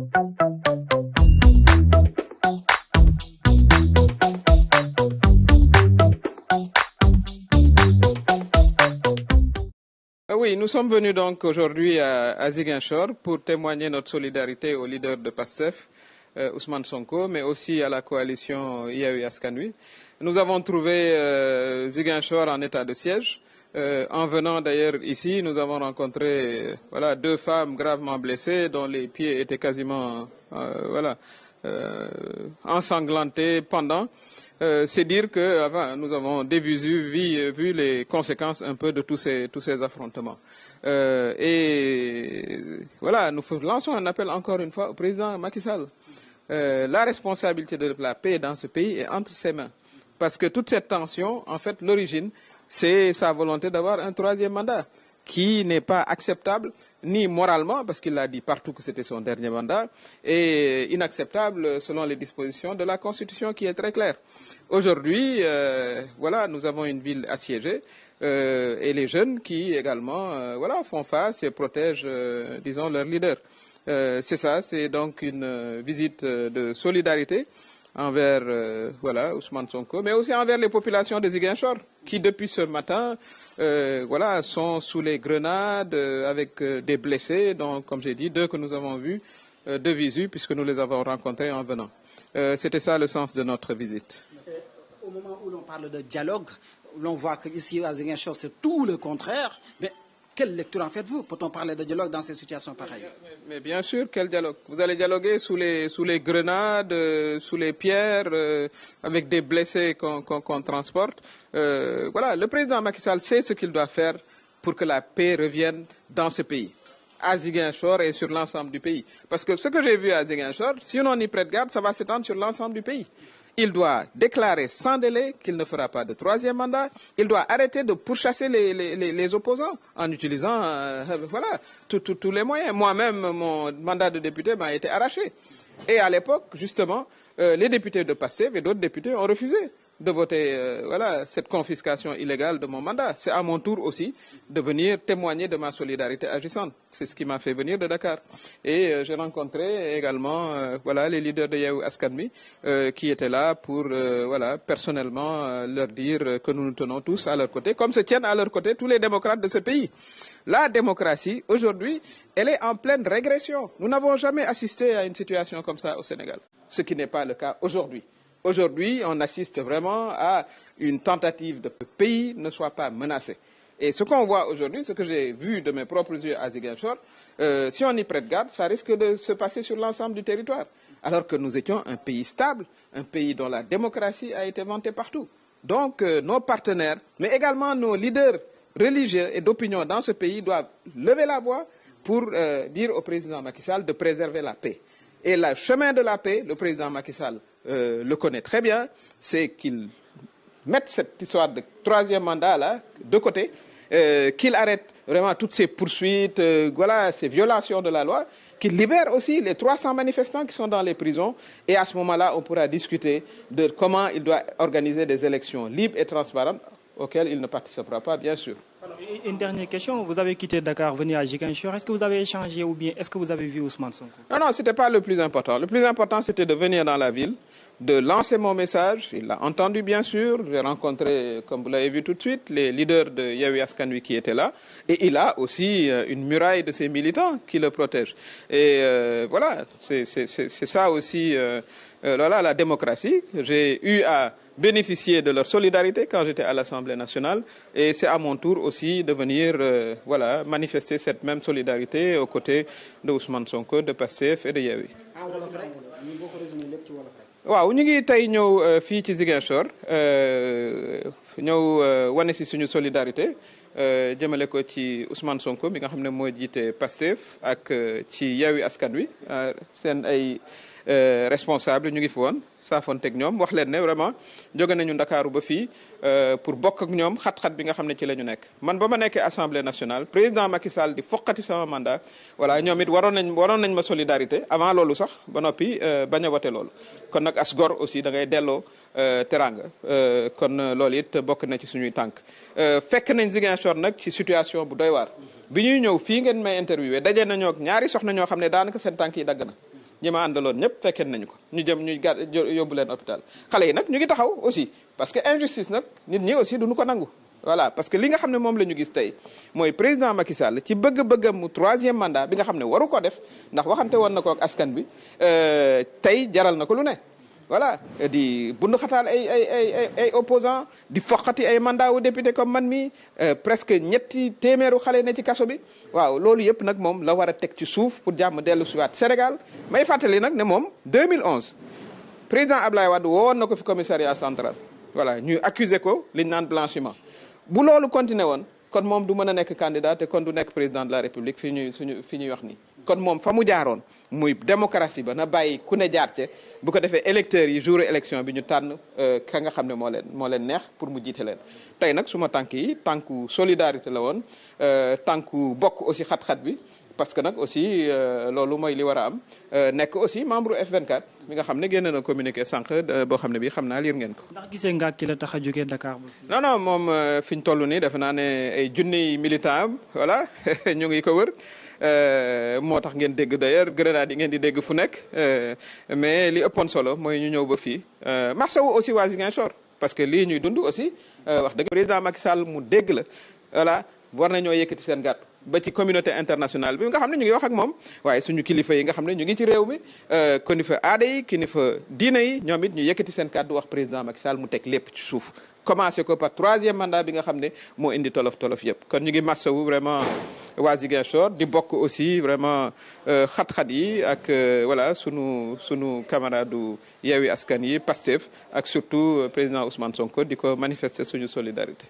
Oui, nous sommes venus donc aujourd'hui à Ziguinchor pour témoigner notre solidarité au leader de PASTEF, Ousmane Sonko, mais aussi à la coalition Yewwi Askan Wi. Nous avons trouvé Ziguinchor en état de siège. En venant d'ailleurs ici, nous avons rencontré deux femmes gravement blessées dont les pieds étaient quasiment ensanglantées pendant. C'est dire que nous avons vu les conséquences un peu de tous ces affrontements. Nous lançons un appel encore une fois au président Macky Sall. La responsabilité de la paix dans ce pays est entre ses mains. Parce que toute cette tension, en fait, l'origine, c'est sa volonté d'avoir un troisième mandat qui n'est pas acceptable, ni moralement, parce qu'il a dit partout que c'était son dernier mandat, et inacceptable selon les dispositions de la Constitution qui est très claire. Aujourd'hui, nous avons une ville assiégée, et les jeunes qui également font face et protègent, disons, leur leader. C'est ça, c'est donc une visite de solidarité envers Ousmane Sonko, mais aussi envers les populations de Ziguinchor, qui depuis ce matin sont sous les grenades avec des blessés, donc comme j'ai dit, 2 que nous avons vus de visu puisque nous les avons rencontrés en venant. C'était ça le sens de notre visite. Au moment où l'on parle de dialogue, l'on voit qu'ici à Ziguinchor c'est tout le contraire. Mais quelle lecture en faites-vous? Peut-on parler de dialogue dans ces situations pareilles? Mais bien sûr, quel dialogue? Vous allez dialoguer sous les grenades, sous les pierres, avec des blessés qu'on transporte. Le président Macky Sall sait ce qu'il doit faire pour que la paix revienne dans ce pays, à Ziguinchor et sur l'ensemble du pays. Parce que ce que j'ai vu à Ziguinchor, si on y prête garde, ça va s'étendre sur l'ensemble du pays. Il doit déclarer sans délai qu'il ne fera pas de troisième mandat. Il doit arrêter de pourchasser les opposants en utilisant tous les moyens. Moi-même, mon mandat de député m'a été arraché. Et à l'époque, justement, les députés de PASTEF et d'autres députés ont refusé de voter cette confiscation illégale de mon mandat. C'est à mon tour aussi de venir témoigner de ma solidarité agissante. C'est ce qui m'a fait venir de Dakar. Et j'ai rencontré également les leaders de Yewwi Askan Wi qui étaient là pour personnellement leur dire que nous nous tenons tous à leur côté, comme se tiennent à leur côté tous les démocrates de ce pays. La démocratie, aujourd'hui, elle est en pleine régression. Nous n'avons jamais assisté à une situation comme ça au Sénégal, ce qui n'est pas le cas aujourd'hui. Aujourd'hui, on assiste vraiment à une tentative de que le pays ne soit pas menacé. Et ce qu'on voit aujourd'hui, ce que j'ai vu de mes propres yeux à Ziguinchor, si on y prête garde, ça risque de se passer sur l'ensemble du territoire. Alors que nous étions un pays stable, un pays dont la démocratie a été vantée partout. Donc nos partenaires, mais également nos leaders religieux et d'opinion dans ce pays doivent lever la voix pour dire au président Macky Sall de préserver la paix. Et le chemin de la paix, le président Macky Sall le connaît très bien, c'est qu'il mette cette histoire de troisième mandat là de côté, qu'il arrête vraiment toutes ces poursuites, ces violations de la loi, qu'il libère aussi les 300 manifestants qui sont dans les prisons. Et à ce moment-là, on pourra discuter de comment il doit organiser des élections libres et transparentes auxquelles il ne participera pas, bien sûr. Alors, une dernière question. Vous avez quitté Dakar, venu à Ziguinchor. Est-ce que vous avez échangé ou bien est-ce que vous avez vu Ousmane Sonko? Non, ce n'était pas le plus important. Le plus important, c'était de venir dans la ville, de lancer mon message. Il l'a entendu, bien sûr. J'ai rencontré, comme vous l'avez vu tout de suite, les leaders de Yewwi Askan Wi qui étaient là. Et il a aussi une muraille de ses militants qui le protègent. Et c'est ça aussi la démocratie. J'ai eu à bénéficier de leur solidarité quand j'étais à l'Assemblée nationale. Et c'est à mon tour aussi de venir manifester cette même solidarité aux côtés de Ousmane Sonko, de PASTEF et de Yewwi. waaw ñu ngi tey ñëw fii ci Ziguinchor ñëw wane si suñu solidarité jëmale ko ci Ousmane Sonko mi nga xam ne moo jiite PASTEF ak ci Yewwi Askan Wi seen ay responsable ñu ngi fi woon saafonteeg ñoom wax leen ne vraiment jóge nañu Ndakaaru ba fii pour bokk ak ñoom xat-xat bi nga xam ne ci la ñu nekk. man ba ma nekkee assemblée nationale président Macky Sall di foqati sama mandat ñoom it waroon nañ ma solidarité avant loolu sax ba noppi bañ a wote loolu. kon nag as gor aussi da ngay delloo teranga kon loolu it bokk na ci suñuy tànk fekk nañ Ziguinchor nag ci situation bu doy waar bi ñuy ñëw fii ngeen may interviewé daje nañoo ak ñaari soxna ñoo xam ne daanaka seen tànk yi dagg na. ñi ma àndaloon ñëpp fekkeen nañu ko ñu jëm ñu yóbbu leen hôpital xale yi nag ñu ngi taxaw aussi parce que injustice nag nit ñi aussi duñu ko nangu. voilà parce que li nga xam ne moom la ñu gis tey mooy président Macky Sall ci bëgg-bëggam mu 3e mandat bi nga xam ne waru ko def ndax waxante woon na ko ak askan bi tey jaral na ko lu ne. voilà di bundu xataal ay opposants di foqati ay mandat wu député comme man mi presque ñetti téeméeru xale ne ci kaso bi waaw loolu yëpp nag moom la war a teg ci suuf pour jàmm dellu si waat Sénégal may fàttali nag ne moom 2011 président Ablaye Wade woon na ko fi commissariat central voilà ñuy accuser ko liñ naan blanchiment bu loolu continué woon kon moom du mën a nekk candidat te kon du nekk président de la république fi ñuy wax nii kon moom fa mu jaaroon muy démocratie ba na bàyyi ku ne jaar ca bu ko defee électeurs yi jour élection bi ñu tànn ka nga xam ne moo leen neex pour mu jiite leen tey nag suma tànk yi tànku solidarité la woon tànku bokk aussi xat-xat bi parce que nag aussi loolu mooy li war a am nekk aussi membre F24 mi nga xam ne génn na communiqué sànq boo xam ne bi xam naa lire ngeen ko. ndax gisee nga ki la tax a jógee Dakar ba. non moom fi ñu toll nii defe naa ne ay junniy militant am voilà ñu ngi ko wër. moo tax ngeen dégg d'ailleurs grenade yi ngeen di dégg fu nekk mais li ëppoon solo mooy ñu ñëw ba fii masawu aussi waa Ziguinchor parce que lii ñuy dund aussi wax dëgg président Macky Sall mu dégg la voilà war nañoo yëkkati seen gàttu ba ci communauté internationale bi nga xam ne ñu ngi wax ak moom waaye suñu kilifa yi nga xam ne ñu ngi ci réew mi kilifa aada yi kilifa diine yi ñoom it ñu yëkkati seen kàddu wax président Macky Sall mu teg lépp ci suuf commencé ko par 3e mandat bi nga xam ne moo indi tolof yëpp kon ñu ngi massawu vraiment waa Ziguinchor di bokk aussi vraiment xat-xat yi ak voilà sunu camarade du Yewwi Askan yi Pastef ak surtout président Ousmane Sonko di ko manifester suñu solidarité